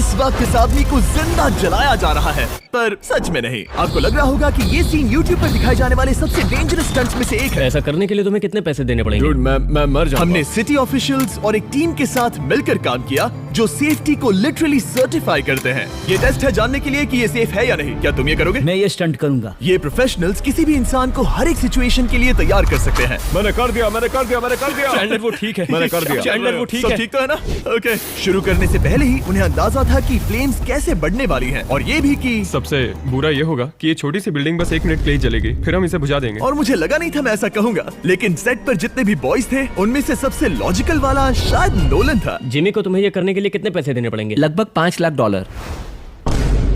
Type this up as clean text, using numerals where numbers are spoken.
इस वक्त इस आदमी को जिंदा जलाया जा रहा है, पर सच में नहीं। आपको लग रहा होगा कि ये सीन YouTube पर दिखाए जाने वाले सबसे डेंजरस स्टंट्स में से एक है। ऐसा करने के लिए तुम्हें कितने पैसे देने पड़ेंगे? Dude, मैं मर जाऊंगा। हमने सिटी ऑफिशियल्स और एक टीम के साथ मिलकर काम किया जो सेफ्टी को लिटरली सर्टिफाई करते हैं। ये टेस्ट है जानने के लिए कि ये सेफ है या नहीं। क्या तुम ये करोगे? मैं ये स्टंट करूंगा। ये प्रोफेशनल्स किसी भी इंसान को हर एक सिचुएशन के लिए तैयार कर सकते हैं। मैंने कर दिया। चैंडलर वो ठीक है। मैंने कर दिया। चैंडलर वो ठीक सब है। ठीक तो है ना? ओके। शुरू करने से पहले ही उन्हें अंदाजा था कि फ्लेम्स कैसे बढ़ने वाली हैं और ये भी कि सबसे बुरा ये होगा कि ये छोटी सी बिल्डिंग बस 1 मिनट के लिए जलेगी, फिर हम इसे बुझा देंगे। और मुझे लगा नहीं था मैं ऐसा कहूंगा, लेकिन सेट पर जितने भी बॉयज थे उनमें से सबसे लॉजिकल वाला शायद नोलन था। जिमी को तुम्हें ये करने के लिए कितने पैसे देने पड़ेंगे? लगभग $5 लाख।